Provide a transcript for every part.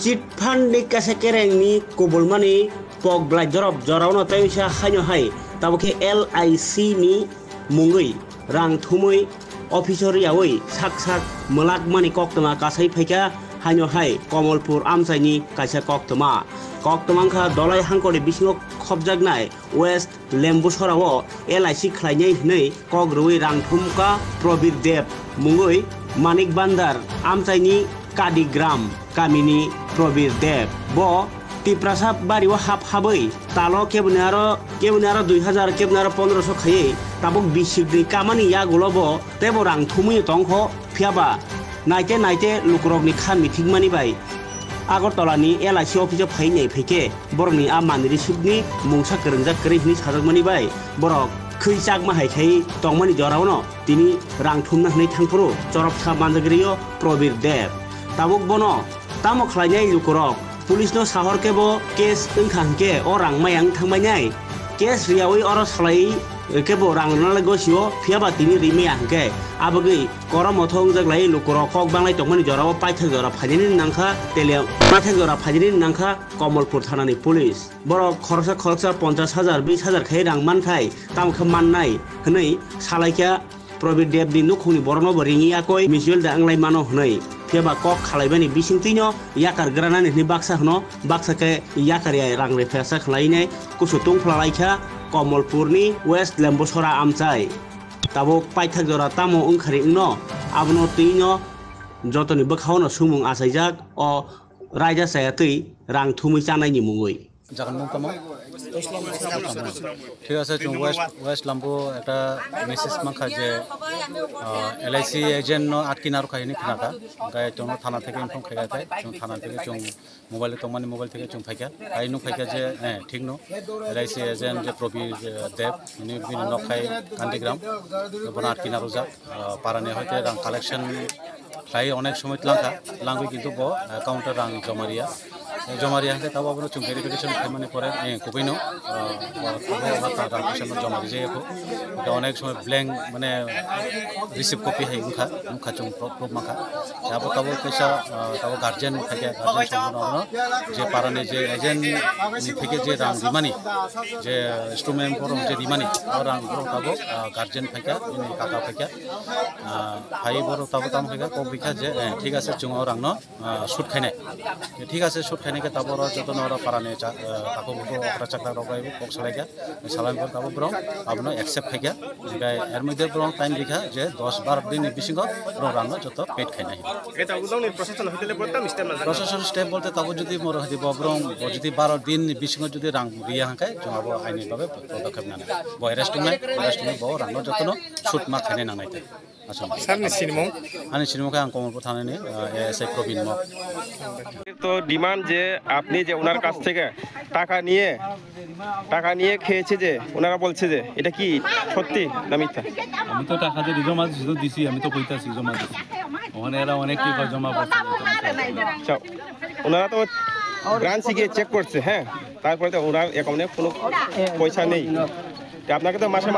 Chit fund ni kase kereng ni kubulmani pok blai jorop jorawno taisa haino hai taboke LIC ni mungui rang thumui officer yawi sak melakmani koktoma kasai phaika haino hai Komolpur amsaini kaisa koktoma dolai hangkori bisingo khobjaknai West Lembusarao LIC khlainai hnei kogrui rang thumka Probir Dev mungui Manik Bandar amsaini Kadigram kamini Probir Dev bo tiprasap bariwa habai talo kebunaro 2000 kebunaro 1500 khaye tabuk bisigri kamani yagulobo tebo rang thumui tongkho phiaba naite lukrokni khan mithingmani bai Agartala-ni LIC office phainai phaike borokni a manri sibni mungsa krengjak krihni sajakmani bai borok khैजाक माहायखाय tongmani jorawno tini rang thumna hnai thangpro chorobsa manjagriyo Probir Dev tabuk bono tamo khlainai lukurok police no sahor kebo case ingkhangke o rang mayang thangmainai case riyawi oro salai kebo rang nalagosio phiaba tini rime angke abagui koromothong jaglai lukurok kok banglai tongmani jorawo paithak jora phajini nangkha teliam paithak jora phajini nangkha Komolpur thanani police borok khorsa 50,000 20,000 khai rang manthai tamkha mannai hnei salaikya Probir Dev ni nukhungni borno boringi akoi mutual da anglai mano hnei phiaba kok khalaibani bisingtino yakar granani ni baksa hno baksa ke yakar ya rang refesa khlainai kusutung phalaikha Komolpurni West Lembusara amchai tabuk paithak jora tamo ungkhari no abno tino jotoni bokhaono sumung asaijak o raja sayatui rang thumui chanai ni mungui jagan tamo ঠিক আছে চুং West lumbo একটা message মাখা যে LIC agent no আটকিনার খাইনি খানাকা গায় চুং থানা থেকে inform খাইয়া তাই চুং থানা থেকে চুং মোবাইল তমানি মোবাইল থেকে চুং ফাইকা আইনু ফাইকা যে ঠিক নো LIC এজেন্ট যে Probir Dev নি বিন নখাই কান্দিগ্রাম বনা আটকিনার যা পারানে হইতে রাং কালেকশন খাই অনেক সময় লাঙ্গুই কিন্তু ব কাউন্টার রাং জমারিয়া হাতে তাও আপনার চুং ভেরিফিকেশন খাইমানি পরে কুপিনো জমারি যে অনেক সময় ব্ল্যাঙ্ক মানে রিসিভ কপি হাই মুখা চুং প্রব মাখা তারপর তাবো পয়সা তাবো গার্জেন থাকে গার্জেন সম্পূর্ণ যে পারানি যে এজেন্ট থেকে যে রাং দিমানি যে স্টুডেন্ট পর যে দিমানি রাং তাবো গার্জেন ফাইকা কাকা ফাইকা ভাই বড় তাবো তাম ফাইকা কব বিখা যে ঠিক আছে চুং রাং ন সুদ খাইনাই ঠিক আছে সুদ খাইনাইকে তাবো যতন পারানি তাকো ওরা চাকরা রগাই কক সালাইকা সালাইনপর তাবো ব্রং আপনি একসেপ্ট খাইকা গায় এর মধ্যে ব্রং টাইম লিখা যে 10-12 দিন বিসিং ব্রং রাং যত পেট খাইনাই এটা উদাউনি প্রশাসন হইলে বলতাম প্রশাসন স্টেপ বলতে তাবো যদি মোর হইব ব্রং যদি 12 দিন বিসিং যদি রাং রিয়া হাঁকায় জমাব আইনি ভাবে পদক্ষেপ নানে ব অ্যারেস্টিং ব রাং যতন সুট মা খাইনাই নানাইতে Komolpur থানানি এসআই প্রবীণ মক তো ডিমান্ড যে আপনি যে ওনার কাছ থেকে টাকা নিয়ে খেয়েছে যে ওনারা বলছে যে এটা কি সত্যি না মিথ্যা আমি তো টাকা যে জমা দিছি আমি তো কইতাছি জমা দিছি ওখানে এরা অনেক কি জমা করছে আচ্ছা ওনারা তো ব্রাঞ্চে গিয়ে চেক করছে হ্যাঁ তারপরে তো ওনার অ্যাকাউন্টে কোনো পয়সা নেই আপনাকে তো মাসে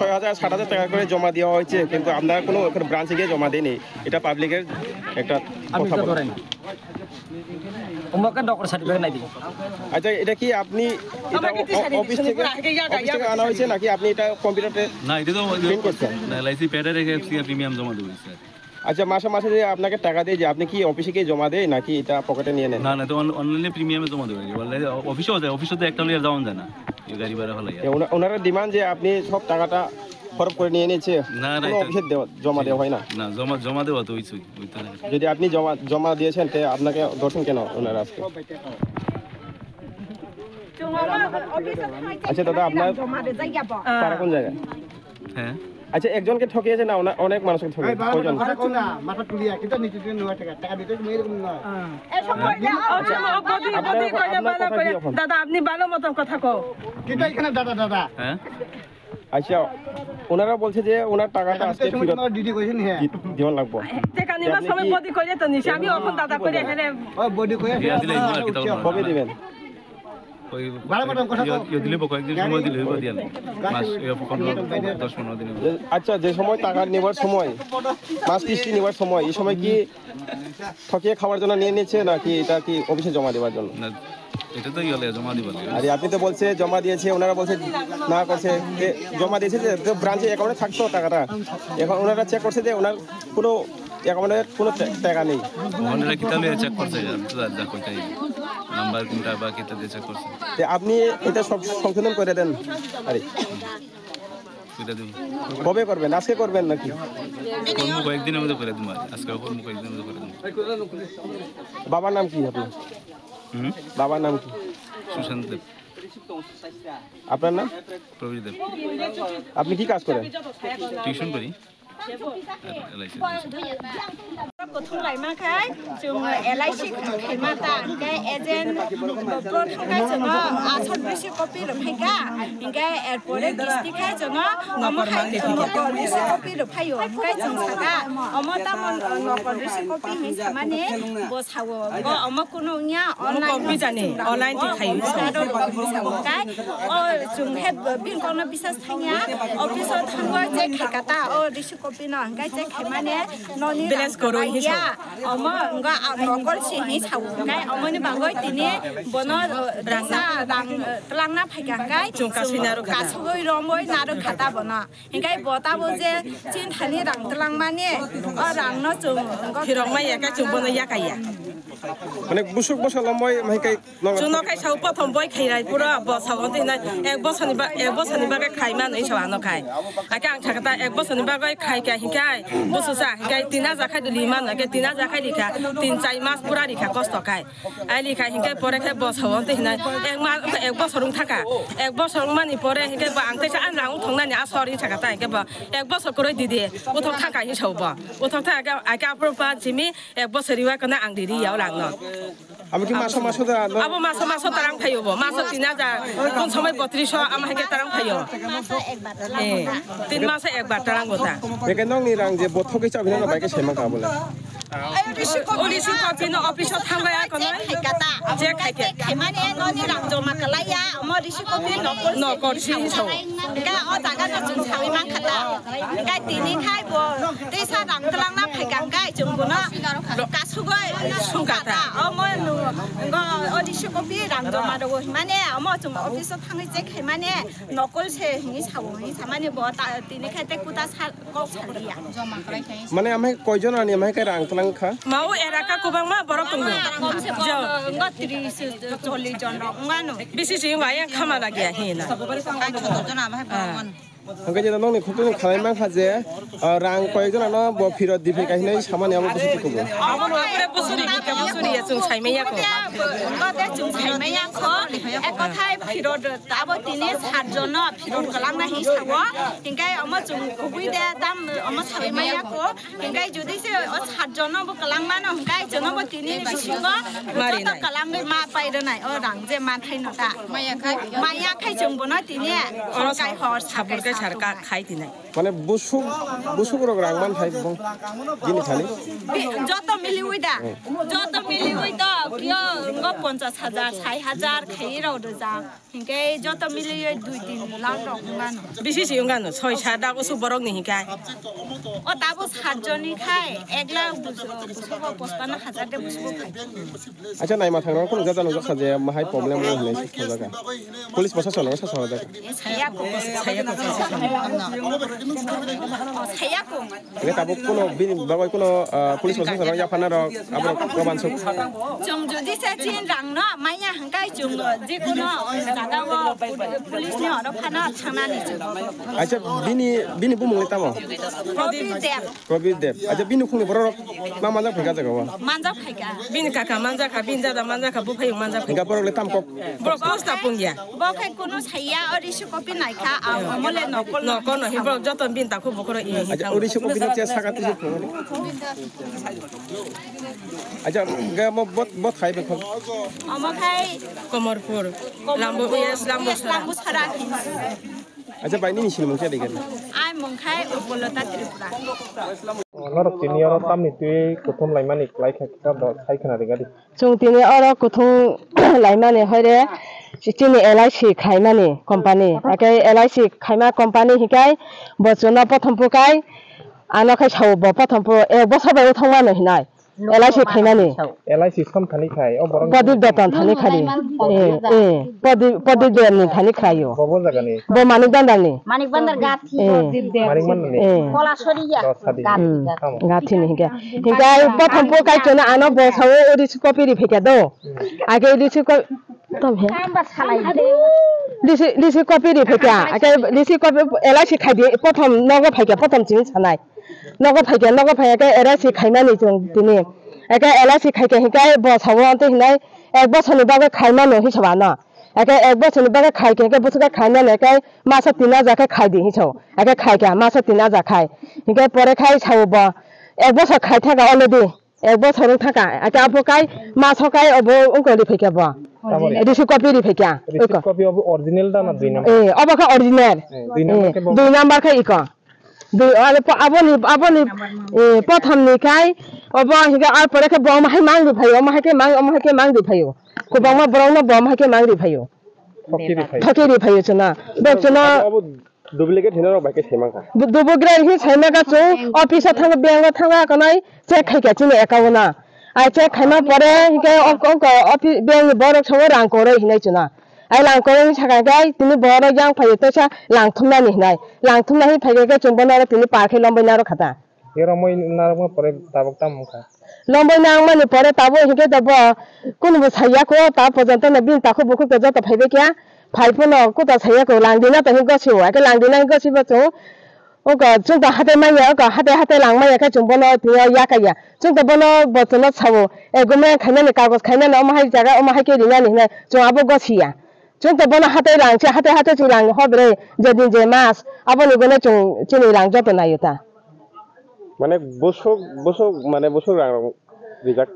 6,000-7,000 টাকা করে জমা দেওয়া হয়েছে কিন্তু আপনারা কোনো ব্রাঞ্চে গিয়ে জমা দেয়নি এটা পাবলিকের একটা কথা বলেন আচ্ছা এটা কি আপনি অফিস থেকে আনা হয়েছে নাকি আপনি এটা কম্পিউটারে না এটা তো প্রিন্ট করছেন না LIC প্যাডে রেখে প্রিমিয়াম জমা দেব স্যার আচ্ছা মাসে যে আপনাকে টাকা দেয় যে আপনি কি অফিসে গিয়ে জমা দেয় নাকি এটা পকেটে নিয়ে নেন না তো অনলাইনে প্রিমিয়ামে জমা দেব অফিসে তো একটা লিয়ে যাওয়া যায় না গাড়ি ভাড়া হলে ওনারা ডিমান্ড যে আপনি সব টাকাটা খরচ করে নিয়ে নিয়েছে না অফিসে জমা দেওয়া হয় না না জমা দেওয়া তো হইছে যদি আপনি জমা দিয়েছেন তে আপনাকে ধরছেন কেন ওনারা আজকে আচ্ছা দাদা আপনার পাড়া কোন জায়গায় হ্যাঁ আচ্ছা একজনকে ঠকিয়েছে না অনেক মানুষকে ঠকিয়েছে কয়জন মাথা তুলিয়া কিন্তু নিচে টাকা দিতে এরকম নয় দাদা আপনি ভালো মতন কথা কও কিন্তু এখানে দাদা হ্যাঁ আচ্ছা ওনারা বলছে যে ওনার টাকাটা আজকে ফেরত ডিডি কইছেন হ্যাঁ দিওন লাগবে টাকা নিবার সময় বডি কইলে তো নিছি আমি এখন দাদা কইরে এখানে ওই বডি কইয়া কবে দিবেন দিলে কয়েকদিন সময় দিলে দিয়া মাস 10-15 দিন আচ্ছা যে সময় টাকা নেওয়ার সময় মাস কিস্তি নেওয়ার সময় এই সময় কি ঠকিয়ে খাওয়ার জন্য নিয়ে নিয়েছে নাকি এটা কি অফিসে জমা দেওয়ার জন্য? না এটা তো ইলে জমা দিবা লাগে। আরে আপনি তো বলছে জমা দিয়েছে, ওনারা বলছে না করছে, জমা দিয়েছে যে ব্রাঞ্চে অ্যাকাউন্টে থাকতো টাকাটা, এখন ওনারা চেক করছে যে ওনার কোনো অ্যাকাউন্টে কোনো টাকা নেই। ওনারা কি তাহলে চেক করছে যা কইতাই নাম্বার কোনটা বা কিটা দিয়ে চেক করছে। আপনি এটা সব সংশোধন করে দেন। আরে কইতা দেব কবে করবেন? আজকে করবেন নাকি? কয়েকদিনের মধ্যে করে দেব। আজকে কয়েকদিনের মধ্যে করে দেব। বাবার নাম কি আপনার? বাবার নাম কি? সুশান্ত দেব। আপনার নাম? প্রবীর দেব। আপনি কি কাজ করেন? টিউশন করি। Kothong lai ma khai chung LIC khai ma ta cái agent pro khai chung asal bisi copy lo khai ka cái airport district khai chung nom khai ko bisi copy lo khai yo cái chung sa omo ta mon no ko bisi copy hi samane bo sawo go omo kuno nya online copy jani online ti khai yo cái o chung he bin ko no bisa thanya office thangwa je khai ka ta o bisi copy no cái je khai mane no ni balance koro hi ya omo nga nokol si hi chau kai omo ni bangoi tini bono rasa dang tlang na phai kai chung kasinaru kasoi romoi naru khata bono hingai bota boje chin thani rang tlang mane o rang no chung thirong mai ya ka chung bono ya kai ya মানে বুসুক বছর মই মাইকাই chung no kai chau prothom boi khai rai pura bo sawon tin ek bosani ba kai khai man ei chawa no khai aka ang thakata ek bosani ba kai khai ka hingai busu sa hingai tina za khai duli man ke tina za khai likha 3-4 মাস পুরা লিখা কষ্ট খায় I লিখা হিংকে পরে খায় বছর হিনা এক বছর থাকা এক বছর মানি পরে হিংকে আনতে আন রাং থংনানি আসরি থাকা তাই কে এক বছর করে দিদি উঠক থাকা হি সব উঠক থাকা আকা প্রপা জিমি এক বছরই ওয়া কনা আং দিদি ইয়াও লাং ন আমি কি মাস মাস আবো মাস তারাং খাইও মাস 3000 কোন সময় 3200 আমা হিকে তারাং খাইও 3 মাসে একবার তারাং গোটা একে নং নি রাং যে বথকে চাবিনা বাইকে সেমা কা বলে Orisi kopi no office thangba ya kono kata je khai mane no ni rang joma kala ya mo risi kopi no ko si so ka o jaga no chung chawi man khata ka tini khai bo te sa rang tlang na phai kang kai chung ko na ka sugoi sungkata o mo no go orisi kopi rang joma do mane mo chung office thangai je khai mane nokol se hi chawo hi samane bo ta tini khai te kuta sa ko chali ya joma kala khai মানে আমি কয়জন আনি আমি কা রাং তলাং খা mau eraka kubang ma borok tunggu jo ngatri se choli jon ngano bisi sing wa ya khama lagi ya hina ai choto jon ama hai Hangga jadi nong ni khutun khalai mang khaje rang koi jona no bo phirot di phai kahinai samani amo busu tukubo abo pore busuri ki busuri ya chung chai meya ko ngate chung chai meya ko ekothai phirot abo tini 7 jon phirot kalang na hi sawo hingai amo chung kubui de dam amo chai meya ko hingai jodi se 7 jon bo kalang ma no hingai jon bo tini bisi ko mari na kalang ma pai de nai o rang je man thai no ta maya khai chung bo na tini or kai hor sabur kai sarka khai dinai মানে busuk rok rang man thai bong jini khali joto mili uida kyo ngo 50000 6000 khai ro de ja hingai joto mili 2-3 lakh rok man bisi sing ngano 6-7 da usu borok ni hikai o tabo 7 joni khai 1 lakh busu 55000 de busu khai acha nai ma thangrang kono jada no jaka je mahai problem mo hne sikho jaga police প্রশাসন না শাসন jaga saya ko ini tabuk kono bin bagoi kono police প্রশাসন ya phana ro abro proban suk chung jodi se chin rang no maya hangkai chung je kono jaga wo police ne oro phana thana ni chu acha bini bumung leta mo Probit Dev acha binu khuni borok ma manjak phega jaga wa manjak phega bin kaka manja ka bin jada manja ka bu phai manja phega borok letam kok borok costa pungya bo khai kono saya orisi copy nai kha amole nokol no kono hi borok joton bin ta khu bokoro i acha orisho ko binu che sakati se acha ga mo bot khai be khok amo khai komorpur lambo sara acha baini ni silmung che digan ai mong khai upolota tripura lorok tini oro tamni tui kothom laimani klai khakka do khai khana digadi chung tini oro kothom laimani hoire চিনি LIC খাইমানি company একে LIC Khaimah company হিকাই বচনা প্রথম পুকাই আনখাই সাউব প্রথম পু এক বছর by থাংমানো হিনাই LIC খাইমানি LIC সম Thani খাই ও বরং পদি বেতন থানি খালি পদি দেনি থানি খাইও বব জাগানি ব মানিক বান্দারনি মানিক বান্দার গাথি মানিক মাননি কলাসরিয়া গাথি নি হিকাই প্রথম পুকাই চনা আনো বসাও ওদিস কপিরি ফেকা দো আগে ওদিস তম হে লিসি কপিরি ফেকা আগে লিসি কপি LIC খাইদি প্রথম নগ ফাইকা প্রথম চিনি সানাই নগ ফাইকা LIC খাইমানি जों দিনে একে LIC খাইকে হিকাই বসাও আনতে হিনাই এক বছরনি বাগে খাইমানো হিসাবা না একে এক বছরনি বাগে খাইকে একে বছরকে খাইমানো একে মাসে 3000 কে খাইদি হিসাও একে খাইকা মাসে 3000 খাই হিকাই পরে খাই সাউব এক বছর খাই থাকা অলরেডি এক বছর থাকা একে আপকাই মাসকাই অব উঙ্কলি ফেকা ব এদিসি কপিরি ফেকা কপি অব অরিজিনাল দা না দুই নাম্বার অবকা অরিজিনাল দুই নাম্বার খাই ইক দুই আবনি প্রথম নিকাই অব হিকা আর পরে কে বম হাই মাংদি ভাই অমহাকে মাংদি ভাইও কুবাংমা বরংনা বম হাকে মাংদি ভাইও ফকিরি ভাইও চনা বচনা ডুপ্লিকেট হিনার বাইকে সেমাকা ডুপ্লিকেট হি সাইমাকা চো অফিস থাঙ্গ ব্যাংক থাঙ্গ কনাই চেক খাইকা চিনি একাউনা আই চেক খাইমা পরে হিকা অফিস ব্যাংক বড় সব রাং করে হিনাই চনা আই লাং করে সাকাই তিনি বড় ইয়াং ফাইयो তসা লাংথুমনানি হিনাই লাংথুমনাহি ফাইকে চুম্বনা তিনি পারখে লম্বইনারো খাতা এরমই নারমা পরে তাবক তামখা লম্বইনাং মানে পরে তাবো হিকে তাবো কোনবো সাইয়াকো তা পর্যন্ত না বিন তাকো বুকু গজা তা ফাইবে কিয়া ফাইফোনো কোতা সাইয়াকো লাংদিনা তা হিগছিও একে লাংদিনা হিগছিবো চো ওকা जोंदा हाते माइया ओका हाते लांमाया का चुंबनो तिया याकाया जोंदा बनो बतनो सावो एगुमे खाइनानि कागज खाइनानि अमाहाय जागा अमाहाय के रिनानि हिना जों आबो गसिया जोंदा बनो हाते लांचे हाते जों लांनो हबरे जेदिन जे मास आबोनि गने जों चिनि लांज तो नायोता মানে বসো মানে বসো রিজাক্ট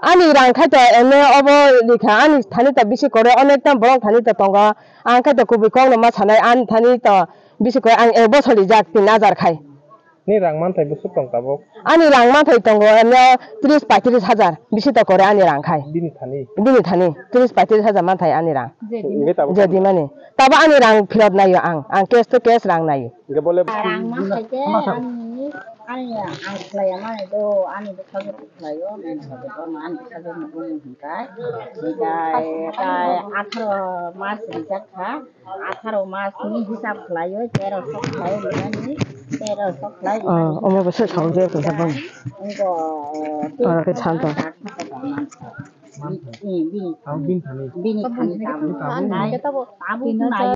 आनी रांखाय तो एने अबो लिखा आनी थानि त बिसि करे अनेक ता बरं थानि त तंगा आंखाय त कुबि कम मा सानाय आनी थानि त बिसि करे आं एक बछर रिजाक 3000 खाय नि रांमान थाय बसु तंगाबो आनी रांमान थाय तंगो एने 30-35,000 बिसि त करे आनी रांखाय बिनि थानि 30-35,000 मान थाय आनी रां जदि माने तब आनी रां फिरत नायो आं केस तो केस रां नायो गे बोले रांमान थायके ani ang klaya mane do ani bekhago klayo men sabe ko man bekhago mo hinkai kai 18 mas rijak kha 18 mas ni hisab klayo 13 sok klayo ni 13 sok klayo omo bose changje ko sabang ngo ara ke chanta bini thani tam nai